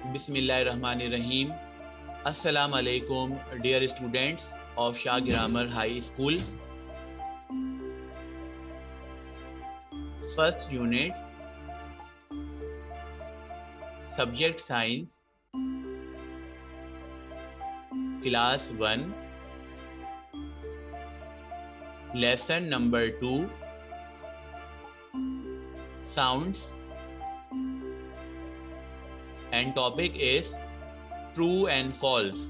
बिस्मिल्लाहिर्रहमानिर्रहीम। अस्सलाम वालेकुम dear students of Shah grammar high school. First unit subject science, class 1, lesson number 2, sounds, and topic is true and false.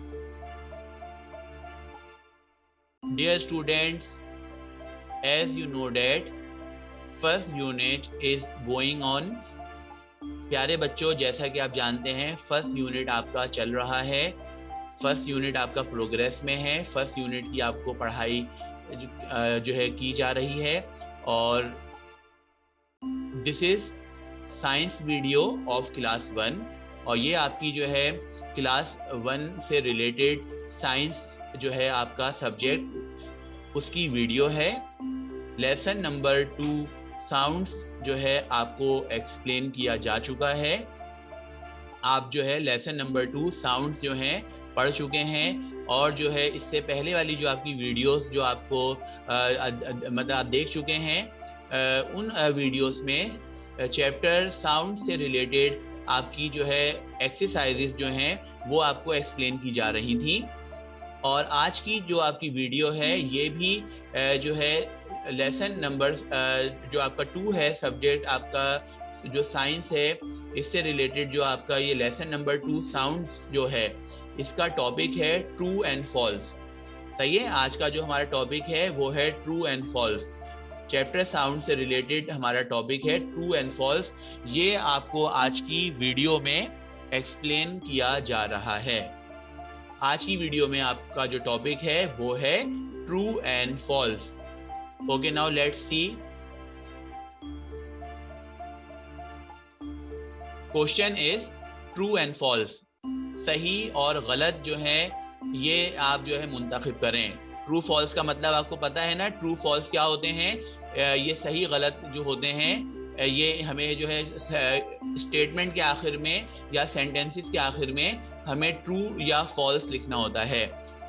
Dear students, as you know that first unit is going on. प्यारे बच्चों, जैसा कि आप जानते हैं first unit आपका चल रहा है, फर्स्ट यूनिट आपका प्रोग्रेस में है, फर्स्ट यूनिट की आपको पढ़ाई जो है की जा रही है। और this is science video of class 1 और ये आपकी जो है क्लास 1 से रिलेटेड साइंस जो है आपका सब्जेक्ट उसकी वीडियो है। लेसन नंबर 2 साउंड्स जो है आपको एक्सप्लेन किया जा चुका है। आप जो है लेसन नंबर 2 साउंड्स जो हैं पढ़ चुके हैं और जो है इससे पहले वाली जो आपकी वीडियोस जो आपको मतलब आप देख चुके हैं, उन वीडियोस में चैप्टर साउंड से रिलेटेड आपकी जो है एक्सरसाइजेस जो हैं वो आपको एक्सप्लेन की जा रही थी। और आज की जो आपकी वीडियो है ये भी जो है लेसन नंबर जो आपका 2 है, सब्जेक्ट आपका जो साइंस है इससे रिलेटेड जो आपका ये लेसन नंबर 2 साउंड्स जो है इसका टॉपिक है ट्रू एंड फॉल्स। सही है, आज का जो हमारा टॉपिक है वो है true and false. Chapter sound से रिलेटेड हमारा टॉपिक है ट्रू एंड फॉल्स। ये आपको आज की वीडियो में एक्सप्लेन किया जा रहा है। आज की वीडियो में आपका जो टॉपिक है वो है true and false. Okay, now let's see. Question is true and false. सही और गलत जो है ये आप जो है मुंतखब करें। ट्रू फॉल्स का मतलब आपको पता है ना, ट्रू फॉल्स क्या होते हैं। ये सही गलत जो होते हैं ये हमें जो है स्टेटमेंट के आखिर में या सेंटेंसेस के आखिर में हमें ट्रू या फॉल्स लिखना होता है।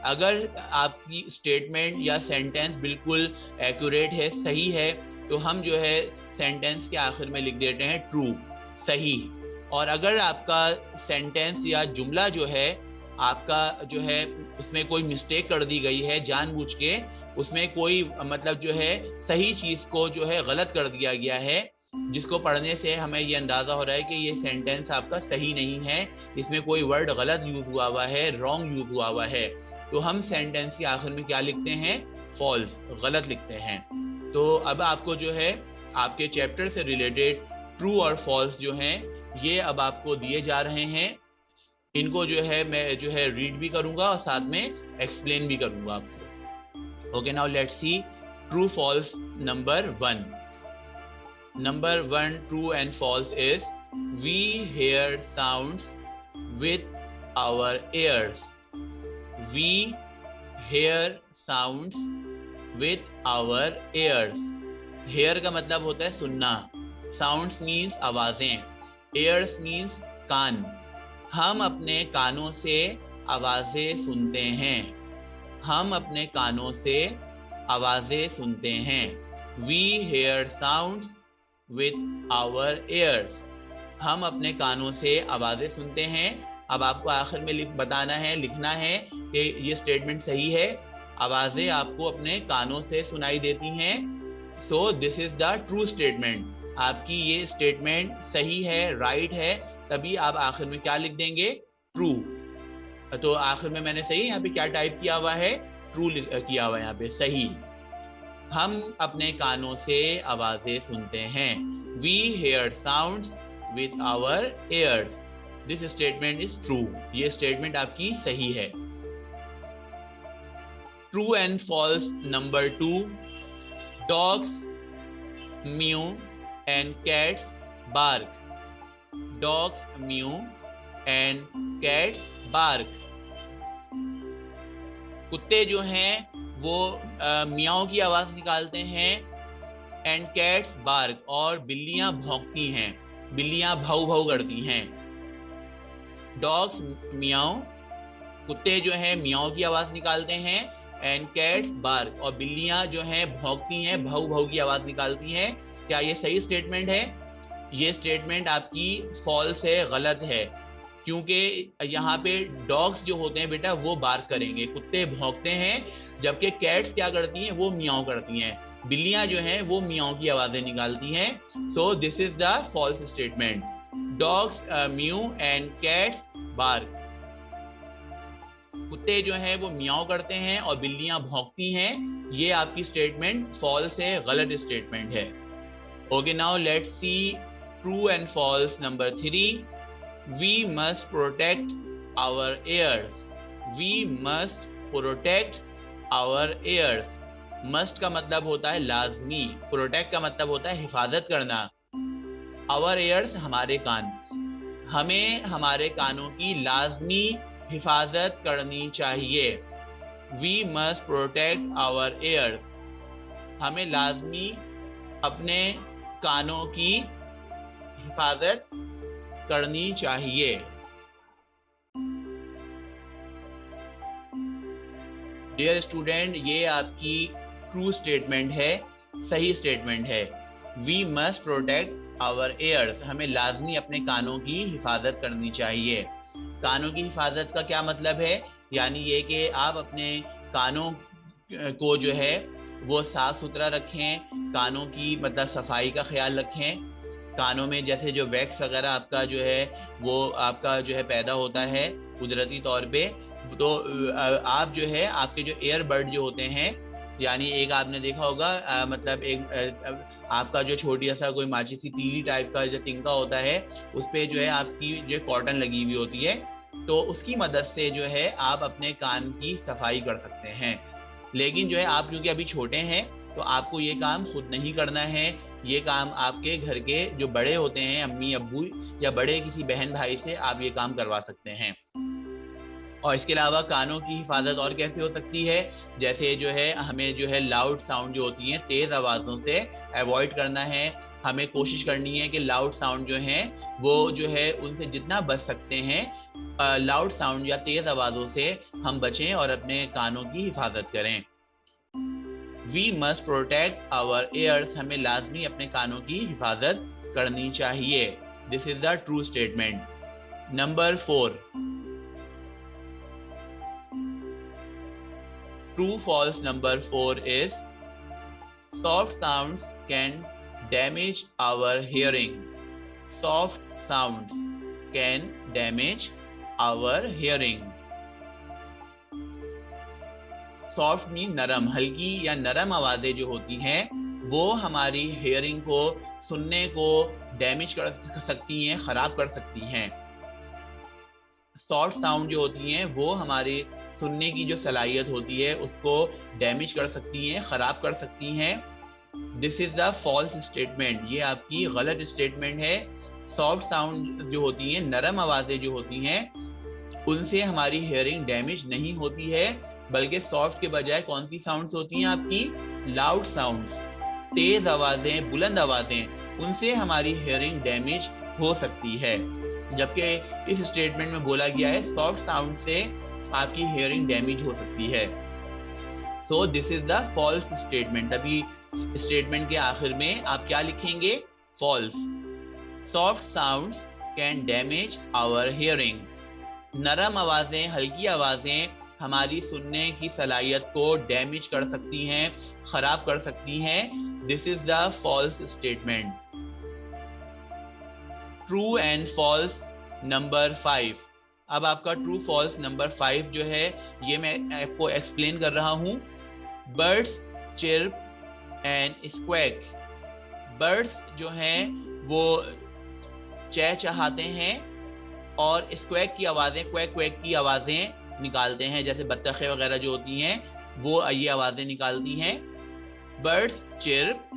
अगर आपकी स्टेटमेंट या सेंटेंस बिल्कुल एक्यूरेट है, सही है, तो हम जो है सेंटेंस के आखिर में लिख देते हैं ट्रू, सही। और अगर आपका सेंटेंस या जुमला जो है आपका जो है उसमें कोई मिस्टेक कर दी गई है जानबूझ के, उसमें कोई मतलब जो है सही चीज़ को जो है गलत कर दिया गया है, जिसको पढ़ने से हमें ये अंदाज़ा हो रहा है कि ये सेंटेंस आपका सही नहीं है, इसमें कोई वर्ड गलत यूज़ हुआ है, रॉन्ग यूज़ हुआ है, तो हम सेंटेंस के आखिर में क्या लिखते हैं, फॉल्स, गलत लिखते हैं। तो अब आपको जो है आपके चैप्टर से रिलेटेड ट्रू और फॉल्स जो हैं ये अब आपको दिए जा रहे हैं। इनको जो है मैं जो है रीड भी करूंगा और साथ में एक्सप्लेन भी करूंगा आपको। Okay, now let's see true false number 1। Number 1 true and false is we hear sounds with our ears। We hear sounds with our ears। Hear का मतलब होता है सुनना, साउंड्स मीन्स आवाजें, ears मीन्स कान। हम अपने कानों से आवाजें सुनते हैं, हम अपने कानों से आवाजें सुनते हैं। We hear sounds with our ears। हम अपने कानों से आवाजें सुनते हैं। अब आपको आखिर में बताना है, लिखना है कि ये स्टेटमेंट सही है। आवाजें आपको अपने कानों से सुनाई देती हैं, so this is the true statement. आपकी ये स्टेटमेंट सही है, राइट है, तभी आप आखिर में क्या लिख देंगे, ट्रू। तो आखिर में मैंने सही यहाँ पे क्या टाइप किया हुआ है, ट्रू किया हुआ है यहाँ पे, सही। हम अपने कानों से आवाजें सुनते हैं। We hear sounds with our ears। This statement is true। ये स्टेटमेंट आपकी सही है। True and false number 2। Dogs mew and cats bark। Dogs mew and cats bark। कुत्ते जो हैं वो मियाओं की आवाज निकालते हैं, एंड कैट्स बार्क, और बिल्लियां भौंकती हैं, बिल्लियां भाऊ भाऊ करती हैं। डॉग्स मियाओ, कुत्ते जो हैं मियाओ की आवाज निकालते हैं, एंड कैट्स बार्क, और बिल्लियां जो हैं भौंकती हैं, भाऊ भाऊ की आवाज निकालती हैं। क्या ये सही स्टेटमेंट है? ये स्टेटमेंट आपकी फॉल्स है, गलत है, क्योंकि यहाँ पे डॉग्स जो होते हैं बेटा वो बार्क करेंगे, कुत्ते भौंकते हैं, जबकि कैट्स क्या करती हैं, वो मियाओ करती हैं। बिल्लियां जो हैं वो मियाओ की आवाजें निकालती हैं। So this is the false statement. Dogs mew and cats bark, कुत्ते जो हैं वो मियाओ करते हैं और बिल्लियां भौंकती हैं। ये आपकी स्टेटमेंट फॉल्स है, गलत स्टेटमेंट है। Okay, now let's see true and false number 3। We must protect our ears, we must protect our ears. Must का मतलब होता है लाजमी, प्रोटेक्ट का मतलब होता है हिफाजत करना। आवर एयर्स हमारे कान, हमें हमारे कानों की लाजमी हिफाजत करनी चाहिए। We must protect our ears, हमें लाजमी अपने कानों की हिफाजत करनी चाहिए। डियर स्टूडेंट, ये आपकी ट्रू स्टेटमेंट है, सही स्टेटमेंट है। We must protect our ears, हमें लाजमी अपने कानों की हिफाजत करनी चाहिए। कानों की हिफाजत का क्या मतलब है? यानी ये कि आप अपने कानों को जो है वो साफ सुथरा रखें, कानों की मतलब सफाई का ख्याल रखें। कानों में जैसे जो वैक्स वगैरह आपका जो है वो आपका जो है पैदा होता है कुदरती तौर पे, तो आप जो है आपके जो ईयरबड जो होते हैं, यानी एक आपने देखा होगा मतलब एक आपका जो छोटी सा कोई माचिस की तीली टाइप का जो तिनका होता है, उस पे जो है आपकी जो कॉटन लगी हुई होती है, तो उसकी मदद से जो है आप अपने कान की सफाई कर सकते हैं। लेकिन जो है आप क्योंकि अभी छोटे हैं तो आपको ये काम खुद नहीं करना है, ये काम आपके घर के जो बड़े होते हैं, अम्मी अब्बू या बड़े किसी बहन भाई से आप ये काम करवा सकते हैं। और इसके अलावा कानों की हिफाजत और कैसे हो सकती है? जैसे जो है हमें जो है लाउड साउंड जो होती हैं तेज आवाज़ों से अवॉइड करना है। हमें कोशिश करनी है कि लाउड साउंड जो हैं वो जो है उनसे जितना बच सकते हैं लाउड साउंड या तेज आवाज़ों से हम बचें और अपने कानों की हिफाजत करें। We must protect our ears, हमें लाजमी अपने कानों की हिफाजत करनी चाहिए। This is the true statement. Number 4, true false number 4 is soft sounds can damage our hearing. Soft sounds can damage our hearing. Soft mean नरम, हल्की या नरम आवाजें जो होती हैं वो हमारी हेयरिंग को, सुनने को डैमेज कर सकती हैं, खराब कर सकती हैं। सॉफ्ट साउंड जो होती हैं वो हमारी सुनने की जो सलाहियत होती है उसको डैमेज कर सकती हैं, खराब कर सकती हैं। This is the false statement, ये आपकी गलत स्टेटमेंट है। सॉफ्ट साउंड जो होती हैं, नरम आवाजें जो होती हैं, उनसे हमारी हेयरिंग डैमेज नहीं होती है, बल्कि सॉफ्ट के बजाय कौन सी साउंड्स होती हैं आपकी? लाउड साउंड्स, तेज आवाजें, बुलंद आवाजें, उनसे हमारी हेयरिंग डैमेज हो सकती है। जबकि इस स्टेटमेंट में बोला गया है सॉफ्ट साउंड से आपकी हेयरिंग डैमेज हो सकती है। So this is the false statement. अभी स्टेटमेंट के आखिर में आप क्या लिखेंगे? False. Soft sounds can damage our hearing, नरम आवाजें, हल्की आवाजें हमारी सुनने की सलाहियत को डैमेज कर सकती हैं, खराब कर सकती हैं। This is the false statement. True and false number 5। अब आपका ट्रू फॉल्स नंबर 5 जो है ये मैं आपको एक्सप्लेन कर रहा हूँ। बर्ड्स चिर्प एंड स्क्वैक, बर्ड्स जो हैं वो चहचहाते हैं और स्क्वैक की आवाज़ें, क्वैक क्वैक की आवाज़ें निकालते हैं, जैसे बत्तखें वगैरह जो होती हैं वो ये आवाज़ें निकालती हैं। बर्ड्स चिर्प,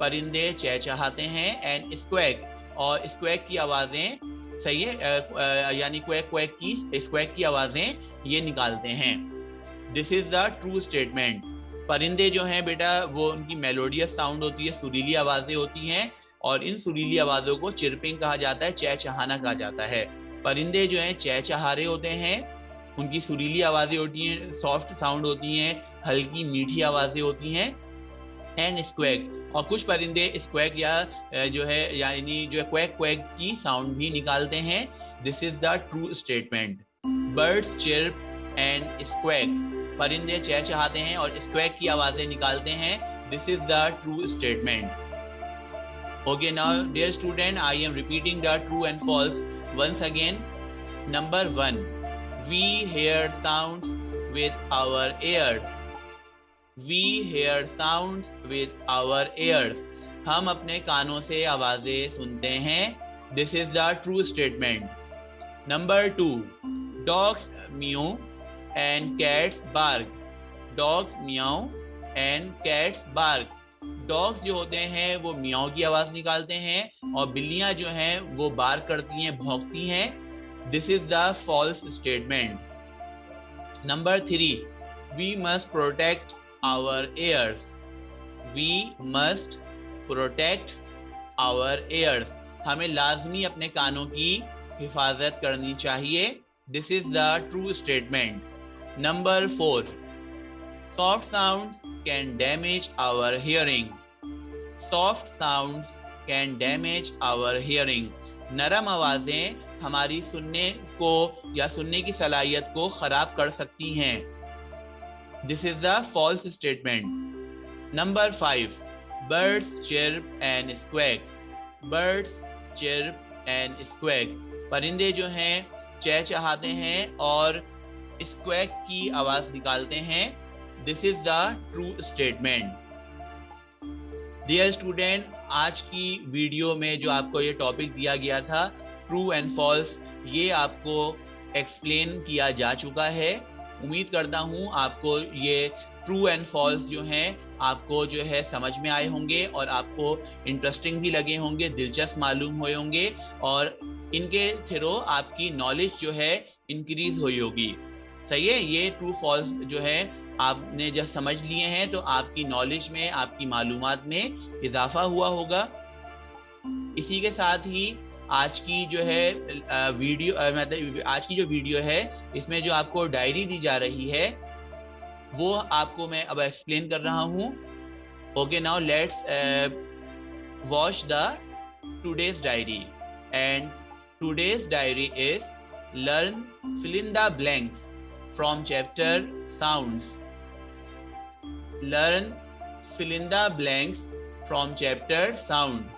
परिंदे चहचहाते हैं, एंड स्क्वैक, और स्क्वैक की आवाज़ें, सही है, यानी क्वैक क्वैक की, स्क्वैक की आवाज़ें ये निकालते हैं। This is the true statement. परिंदे जो हैं बेटा वो उनकी मेलोडियस साउंड होती है, सुरीली आवाज़ें होती हैं, और इन सुरीली आवाज़ों को चिर्पिंग कहा जाता है, चहचहाना कहा जाता है। परिंदे जो हैं चहचहारे होते हैं, उनकी सुरीली आवाजें होती हैं, सॉफ्ट साउंड होती हैं, हल्की मीठी आवाजें होती हैं। एंड स्क्वैक, और कुछ परिंदे स्क्वैक या जो है यानी जो है क्वैक क्वैक की साउंड भी निकालते हैं। This is the true statement. Birds chirp and squawk, परिंदे चहचहाते हैं और स्क्वैक की आवाजें निकालते हैं। This is the true statement. Okay, now dear student, I am repeating the true and false once again. Number 1, we hear sounds with our ears. We hear sounds with our ears. हम अपने कानों से आवाजें सुनते हैं। This is the true statement. Number 2, dogs meow and cats bark. Dogs meow and cats bark. Dogs जो होते हैं वो मियाओ की आवाज निकालते हैं और बिल्लियां जो हैं वो बार्क करती हैं, भौंकती हैं। This is the false statement. Number 3, we must protect our ears. We must protect our ears, हमें लाजमी अपने कानों की हिफाजत करनी चाहिए। This is the true statement. Number 4, soft sounds can damage our hearing. Soft sounds can damage our hearing. नरम आवाजें हमारी सुनने को या सुनने की सलाहियत को खराब कर सकती हैं। This is the false statement. Number 5, birds chirp and squawk. Birds chirp and squawk. परिंदे जो हैं चहचहाते हैं और स्क्वैक की आवाज निकालते हैं। This is the true statement. Dear student, आज की वीडियो में जो आपको ये टॉपिक दिया गया था ट्रू एंड फॉल्स, ये आपको एक्सप्लेन किया जा चुका है। उम्मीद करता हूँ आपको ये ट्रू एंड फॉल्स जो हैं आपको जो है समझ में आए होंगे और आपको इंटरेस्टिंग भी लगे होंगे, दिलचस्प मालूम हुए होंगे और इनके थ्रू आपकी नॉलेज जो है इंक्रीज हुई होगी। सही है, ये ट्रू फॉल्स जो है आपने जब समझ लिए हैं तो आपकी नॉलेज में, आपकी मालूमात में इजाफा हुआ होगा। इसी के साथ ही आज की जो है वीडियो मतलब आज की जो वीडियो है इसमें जो आपको डायरी दी जा रही है वो आपको मैं अब एक्सप्लेन कर रहा हूँ। Okay, now let's watch the today's diary and today's diary is learn fill in the blanks from chapter sounds. Learn fill in the blanks from chapter sound.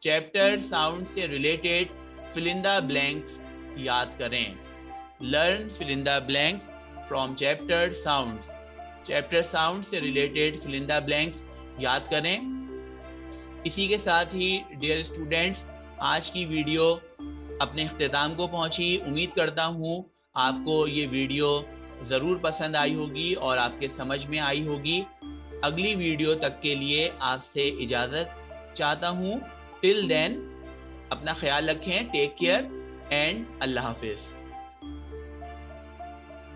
Chapter sound से related fill in the blanks याद करें। Learn fill in the blanks from chapter sounds. Chapter sound से related fill in the blanks याद करें। इसी के साथ ही dear students, आज की वीडियो अपने इख्तिताम को पहुंची। उम्मीद करता हूँ आपको ये वीडियो ज़रूर पसंद आई होगी और आपके समझ में आई होगी। अगली वीडियो तक के लिए आपसे इजाज़त चाहता हूँ। टिल देन अपना ख्याल रखें, टेक केयर एंड अल्लाह हाफिज़।